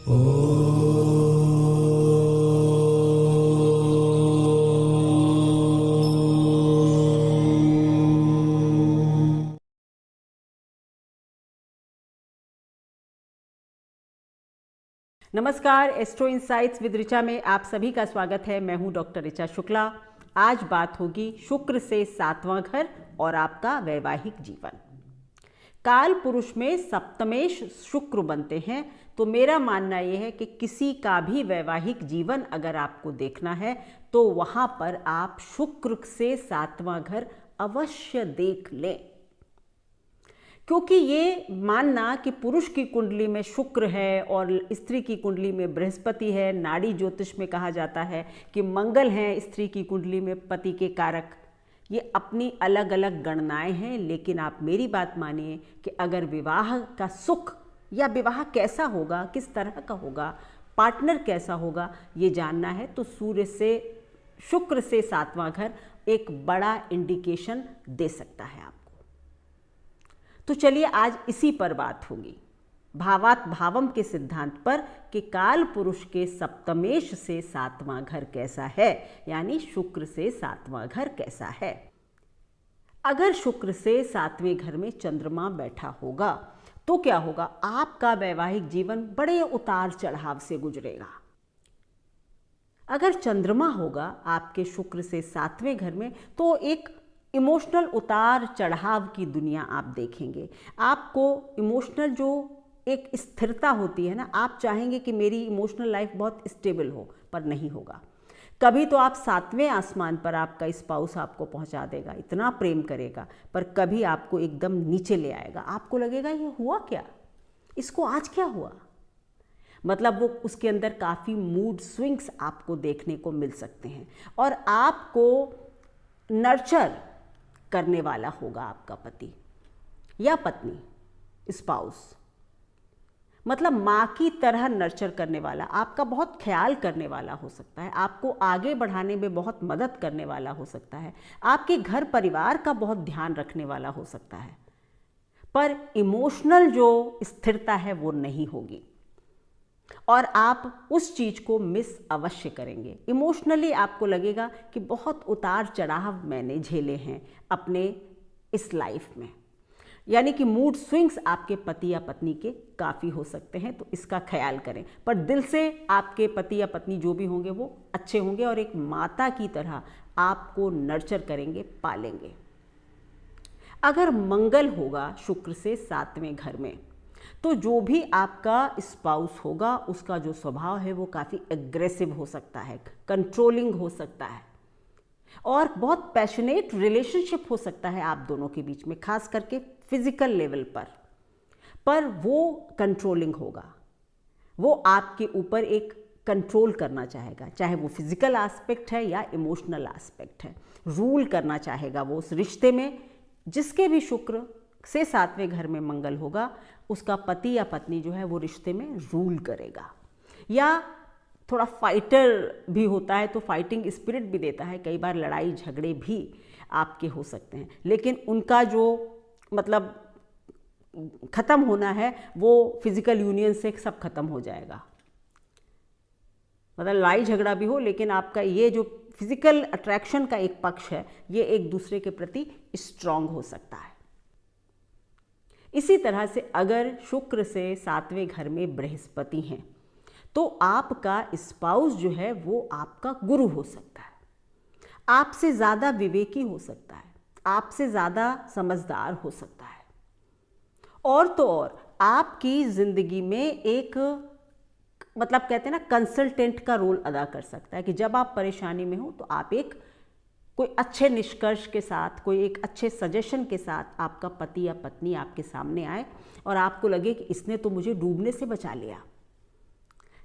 नमस्कार, astro insights with Richa में आप सभी का स्वागत है। मैं हूं डॉक्टर ऋचा शुक्ला। आज बात होगी शुक्र से सातवां घर और आपका वैवाहिक जीवन। काल पुरुष में सप्तमेश शुक्र बनते हैं, तो मेरा मानना यह है कि किसी का भी वैवाहिक जीवन अगर आपको देखना है तो वहां पर आप शुक्र से सातवां घर अवश्य देख लें, क्योंकि ये मानना कि पुरुष की कुंडली में शुक्र है और स्त्री की कुंडली में बृहस्पति है, नाड़ी ज्योतिष में कहा जाता है कि मंगल हैं स्त्री की कुंडली में पति के कारक, ये अपनी अलग अलग गणनाएं हैं। लेकिन आप मेरी बात मानिए कि अगर विवाह का सुख या विवाह कैसा होगा, किस तरह का होगा, पार्टनर कैसा होगा, ये जानना है तो सूर्य से शुक्र से सातवां घर एक बड़ा इंडिकेशन दे सकता है आपको। तो चलिए आज इसी पर बात होगी, भावात भावम के सिद्धांत पर, कि काल पुरुष के सप्तमेश से सातवां घर कैसा है, यानी शुक्र से सातवां घर कैसा है। अगर शुक्र से सातवें घर में चंद्रमा बैठा होगा तो क्या होगा, आपका वैवाहिक जीवन बड़े उतार चढ़ाव से गुजरेगा। अगर चंद्रमा होगा आपके शुक्र से सातवें घर में तो एक इमोशनल उतार चढ़ाव की दुनिया आप देखेंगे। आपको इमोशनल जो एक स्थिरता होती है ना, आप चाहेंगे कि मेरी इमोशनल लाइफ बहुत स्टेबल हो, पर नहीं होगा। कभी तो आप सातवें आसमान पर आपका स्पाउस आपको पहुंचा देगा, इतना प्रेम करेगा, पर कभी आपको एकदम नीचे ले आएगा। आपको लगेगा ये हुआ क्या, इसको आज क्या हुआ। मतलब वो उसके अंदर काफ़ी मूड स्विंग्स आपको देखने को मिल सकते हैं। और आपको नर्चर करने वाला होगा आपका पति या पत्नी, स्पाउस, मतलब माँ की तरह नर्चर करने वाला, आपका बहुत ख्याल करने वाला हो सकता है, आपको आगे बढ़ाने में बहुत मदद करने वाला हो सकता है, आपके घर परिवार का बहुत ध्यान रखने वाला हो सकता है, पर इमोशनल जो स्थिरता है वो नहीं होगी और आप उस चीज़ को मिस अवश्य करेंगे। इमोशनली आपको लगेगा कि बहुत उतार चढ़ाव मैंने झेले हैं अपने इस लाइफ में, यानी कि मूड स्विंग्स आपके पति या पत्नी के काफ़ी हो सकते हैं, तो इसका ख्याल करें। पर दिल से आपके पति या पत्नी जो भी होंगे वो अच्छे होंगे और एक माता की तरह आपको नर्चर करेंगे, पालेंगे। अगर मंगल होगा शुक्र से सातवें घर में तो जो भी आपका स्पाउस होगा उसका जो स्वभाव है वो काफ़ी एग्रेसिव हो सकता है, कंट्रोलिंग हो सकता है और बहुत पैशनेट रिलेशनशिप हो सकता है आप दोनों के बीच में, खास करके फिजिकल लेवल पर वो कंट्रोलिंग होगा। वो आपके ऊपर एक कंट्रोल करना चाहेगा, चाहे वो फिजिकल एस्पेक्ट है या इमोशनल एस्पेक्ट है। रूल करना चाहेगा वो उस रिश्ते में। जिसके भी शुक्र से सातवें घर में मंगल होगा उसका पति या पत्नी जो है वो रिश्ते में रूल करेगा। या थोड़ा फाइटर भी होता है तो फाइटिंग स्पिरिट भी देता है, कई बार लड़ाई झगड़े भी आपके हो सकते हैं, लेकिन उनका जो मतलब ख़त्म होना है वो फिजिकल यूनियन से सब खत्म हो जाएगा। मतलब लड़ाई झगड़ा भी हो लेकिन आपका ये जो फिजिकल अट्रैक्शन का एक पक्ष है ये एक दूसरे के प्रति स्ट्रांग हो सकता है। इसी तरह से अगर शुक्र से सातवें घर में बृहस्पति हैं तो आपका स्पाउस जो है वो आपका गुरु हो सकता है, आपसे ज़्यादा विवेकी हो सकता है, आपसे ज़्यादा समझदार हो सकता है, और तो और आपकी ज़िंदगी में एक मतलब कहते हैं ना कंसल्टेंट का रोल अदा कर सकता है कि जब आप परेशानी में हो तो आप एक कोई अच्छे निष्कर्ष के साथ, कोई एक अच्छे सजेशन के साथ आपका पति या पत्नी आपके सामने आए और आपको लगे कि इसने तो मुझे डूबने से बचा लिया।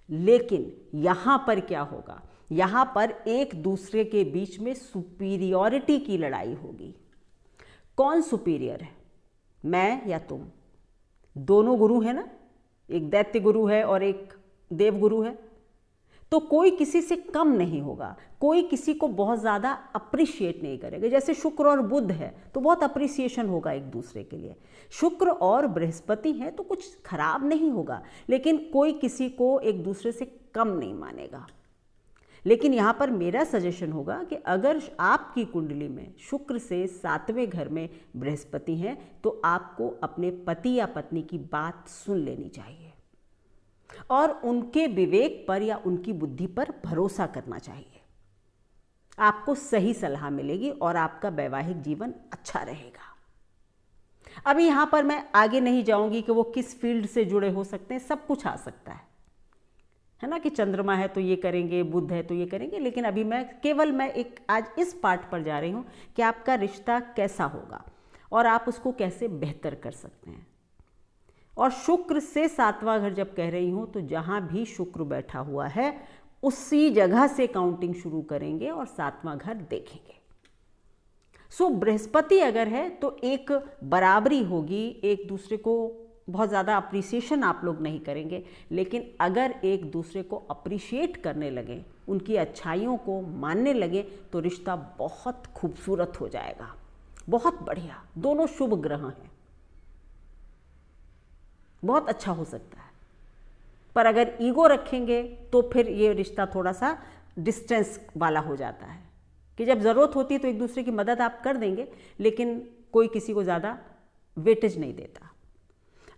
लेकिन यहाँ पर क्या होगा, यहाँ पर एक दूसरे के बीच में सुपीरियॉरिटी की लड़ाई होगी। कौन सुपीरियर है, मैं या तुम? दोनों गुरु है ना, एक दैत्य गुरु है और एक देव गुरु है। तो कोई किसी से कम नहीं होगा, कोई किसी को बहुत ज़्यादा अप्रिशिएट नहीं करेगा। जैसे शुक्र और बुध है तो बहुत अप्रिसिएशन होगा एक दूसरे के लिए, शुक्र और बृहस्पति है तो कुछ खराब नहीं होगा, लेकिन कोई किसी को एक दूसरे से कम नहीं मानेगा। लेकिन यहाँ पर मेरा सजेशन होगा कि अगर आपकी कुंडली में शुक्र से 7वें घर में बृहस्पति हैं तो आपको अपने पति या पत्नी की बात सुन लेनी चाहिए और उनके विवेक पर या उनकी बुद्धि पर भरोसा करना चाहिए। आपको सही सलाह मिलेगी और आपका वैवाहिक जीवन अच्छा रहेगा। अभी यहाँ पर मैं आगे नहीं जाऊँगी कि वो किस फील्ड से जुड़े हो सकते हैं, सब कुछ आ सकता है ना, कि चंद्रमा है तो ये करेंगे, बुध है तो ये करेंगे, लेकिन अभी मैं एक आज इस पार्ट पर जा रही हूँ कि आपका रिश्ता कैसा होगा और आप उसको कैसे बेहतर कर सकते हैं। और शुक्र से 7वां घर जब कह रही हूँ तो जहाँ भी शुक्र बैठा हुआ है उसी जगह से काउंटिंग शुरू करेंगे और 7वां घर देखेंगे। सो बृहस्पति अगर है तो एक बराबरी होगी, एक दूसरे को बहुत ज़्यादा अप्रिसिएशन आप लोग नहीं करेंगे, लेकिन अगर एक दूसरे को अप्रिशिएट करने लगे, उनकी अच्छाइयों को मानने लगे तो रिश्ता बहुत खूबसूरत हो जाएगा, बहुत बढ़िया। दोनों शुभ ग्रह हैं, बहुत अच्छा हो सकता है। पर अगर ईगो रखेंगे तो फिर ये रिश्ता थोड़ा सा डिस्टेंस वाला हो जाता है कि जब ज़रूरत होती है तो एक दूसरे की मदद आप कर देंगे, लेकिन कोई किसी को ज़्यादा वेटेज नहीं देता।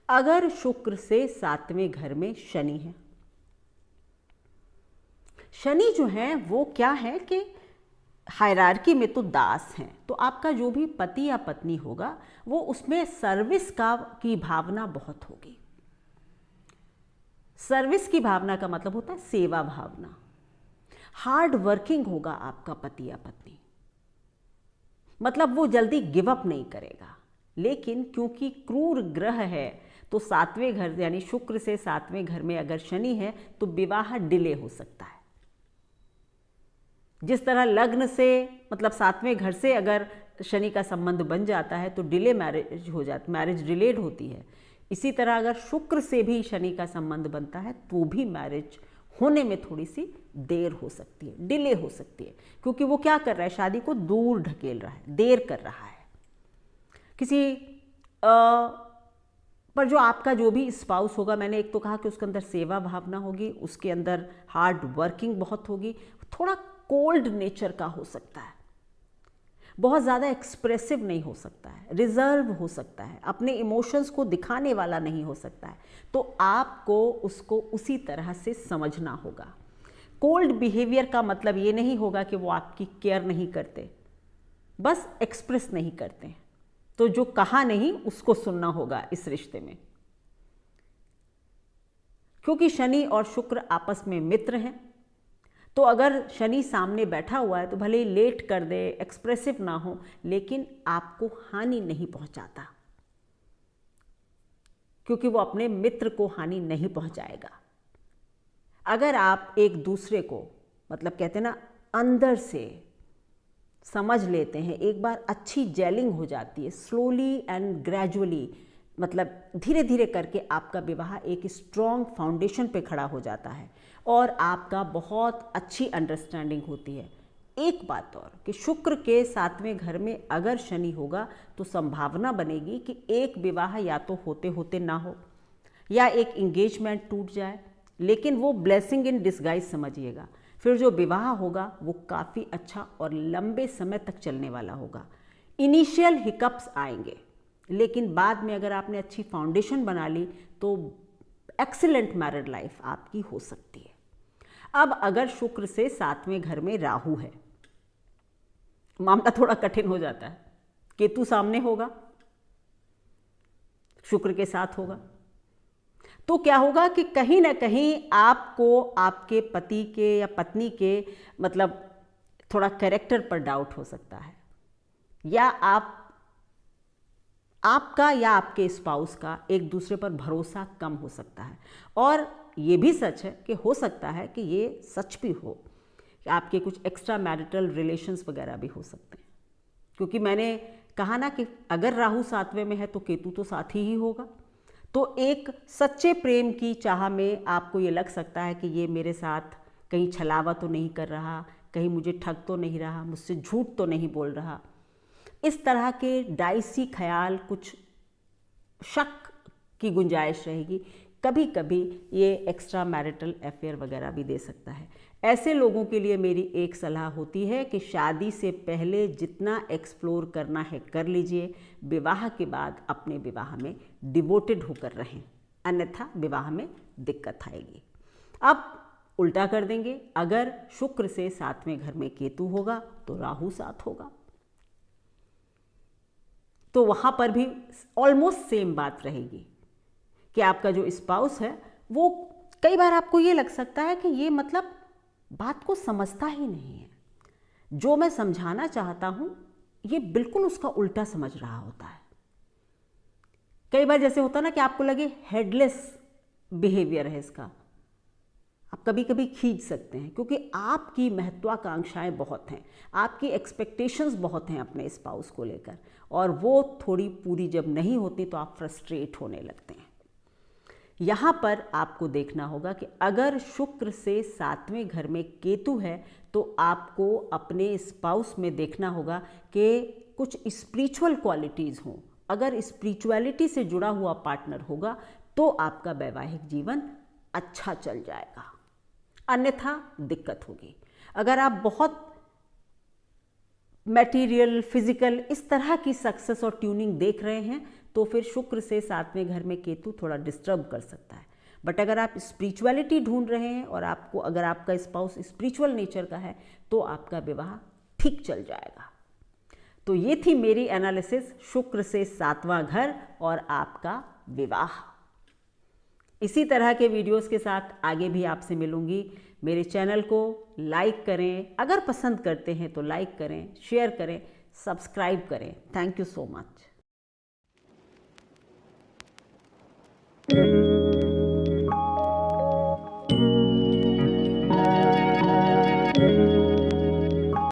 अगर शुक्र से 7वें घर में शनि है, शनि जो है वो क्या है कि हायरार्की में तो दास हैं, तो आपका जो भी पति या पत्नी होगा वो उसमें सर्विस की भावना बहुत होगी। सर्विस की भावना का मतलब होता है सेवा भावना। हार्ड वर्किंग होगा आपका पति या पत्नी, मतलब वो जल्दी गिव अप नहीं करेगा। लेकिन क्योंकि क्रूर ग्रह है तो 7वें घर यानी शुक्र से 7वें घर में अगर शनि है तो विवाह डिले हो सकता है। जिस तरह लग्न से मतलब 7वें घर से अगर शनि का संबंध बन जाता है तो डिले मैरिज हो जाती, मैरिज डिलेड होती है। इसी तरह अगर शुक्र से भी शनि का संबंध बनता है तो भी मैरिज होने में थोड़ी सी देर हो सकती है, डिले हो सकती है, क्योंकि वो क्या कर रहा है, शादी को दूर ढकेल रहा है, देर कर रहा है। किसी पर जो आपका जो भी स्पाउस होगा, मैंने एक तो कहा कि उसके अंदर सेवा भावना होगी, उसके अंदर हार्ड वर्किंग बहुत होगी, थोड़ा कोल्ड नेचर का हो सकता है, बहुत ज़्यादा एक्सप्रेसिव नहीं हो सकता है, रिजर्व हो सकता है, अपने इमोशंस को दिखाने वाला नहीं हो सकता है। तो आपको उसको उसी तरह से समझना होगा। कोल्ड बिहेवियर का मतलब ये नहीं होगा कि वो आपकी केयर नहीं करते, बस एक्सप्रेस नहीं करते। तो जो कहा नहीं उसको सुनना होगा इस रिश्ते में, क्योंकि शनि और शुक्र आपस में मित्र हैं। तो अगर शनि सामने बैठा हुआ है तो भले ही लेट कर दे, एक्सप्रेसिव ना हो, लेकिन आपको हानि नहीं पहुंचाता, क्योंकि वो अपने मित्र को हानि नहीं पहुंचाएगा। अगर आप एक दूसरे को मतलब कहते हैं ना अंदर से समझ लेते हैं, एक बार अच्छी जेलिंग हो जाती है, स्लोली एंड ग्रेजुअली, मतलब धीरे धीरे करके आपका विवाह एक स्ट्रॉन्ग फाउंडेशन पे खड़ा हो जाता है और आपका बहुत अच्छी अंडरस्टैंडिंग होती है। एक बात और कि शुक्र के 7वें घर में अगर शनि होगा तो संभावना बनेगी कि एक विवाह या तो होते होते ना हो या एक इंगेजमेंट टूट जाए, लेकिन वो ब्लेसिंग इन डिस्गाइज समझिएगा। फिर जो विवाह होगा वो काफ़ी अच्छा और लंबे समय तक चलने वाला होगा। इनिशियल हिकअप्स आएंगे, लेकिन बाद में अगर आपने अच्छी फाउंडेशन बना ली तो एक्सीलेंट मैरिड लाइफ आपकी हो सकती है। अब अगर शुक्र से 7वें घर में राहु है, मामला थोड़ा कठिन हो जाता है। केतु सामने होगा, शुक्र के साथ होगा, तो क्या होगा कि कहीं ना कहीं आपको आपके पति के या पत्नी के मतलब थोड़ा कैरेक्टर पर डाउट हो सकता है, या आपका या आपके स्पाउस का एक दूसरे पर भरोसा कम हो सकता है। और ये भी सच है कि हो सकता है कि ये सच भी हो कि आपके कुछ एक्स्ट्रा मैरिटल रिलेशंस वगैरह भी हो सकते हैं, क्योंकि मैंने कहा ना कि अगर राहु 7वें में है तो केतु तो साथ ही होगा। तो एक सच्चे प्रेम की चाह में आपको ये लग सकता है कि ये मेरे साथ कहीं छलावा तो नहीं कर रहा, कहीं मुझे ठग तो नहीं रहा, मुझसे झूठ तो नहीं बोल रहा। इस तरह के डाइसी ख्याल, कुछ शक की गुंजाइश रहेगी। कभी कभी ये एक्स्ट्रा मैरिटल अफेयर वगैरह भी दे सकता है। ऐसे लोगों के लिए मेरी एक सलाह होती है कि शादी से पहले जितना एक्सप्लोर करना है कर लीजिए, विवाह के बाद अपने विवाह में डिवोटेड होकर रहें, अन्यथा विवाह में दिक्कत आएगी। अब उल्टा कर देंगे, अगर शुक्र से 7वें घर में केतु होगा तो राहु साथ होगा, तो वहाँ पर भी ऑलमोस्ट सेम बात रहेगी कि आपका जो स्पाउस है वो, कई बार आपको ये लग सकता है कि ये मतलब बात को समझता ही नहीं है, जो मैं समझाना चाहता हूँ ये बिल्कुल उसका उल्टा समझ रहा होता है। कई बार जैसे होता ना कि आपको लगे हेडलेस बिहेवियर है इसका, आप कभी कभी खींच सकते हैं, क्योंकि आपकी महत्वाकांक्षाएं बहुत हैं, आपकी एक्सपेक्टेशंस बहुत हैं अपने स्पाउस को लेकर, और वो थोड़ी पूरी जब नहीं होती तो आप फ्रस्ट्रेट होने लगते हैं। यहाँ पर आपको देखना होगा कि अगर शुक्र से 7वें घर में केतु है तो आपको अपने स्पाउस में देखना होगा कि कुछ स्पिरिचुअल क्वालिटीज़ हों। अगर स्पिरिचुअलिटी से जुड़ा हुआ पार्टनर होगा तो आपका वैवाहिक जीवन अच्छा चल जाएगा, अन्यथा दिक्कत होगी। अगर आप बहुत मटेरियल, फिजिकल, इस तरह की सक्सेस और ट्यूनिंग देख रहे हैं तो फिर शुक्र से 7वें घर में केतु थोड़ा डिस्टर्ब कर सकता है। बट अगर आप स्पिरिचुअलिटी ढूंढ रहे हैं और आपको, अगर आपका स्पाउस स्पिरिचुअल नेचर का है तो आपका विवाह ठीक चल जाएगा। तो ये थी मेरी एनालिसिस शुक्र से 7वां घर और आपका विवाह। इसी तरह के वीडियोस के साथ आगे भी आपसे मिलूंगी। मेरे चैनल को लाइक करें, अगर पसंद करते हैं तो लाइक करें, शेयर करें, सब्सक्राइब करें। Thank you so much.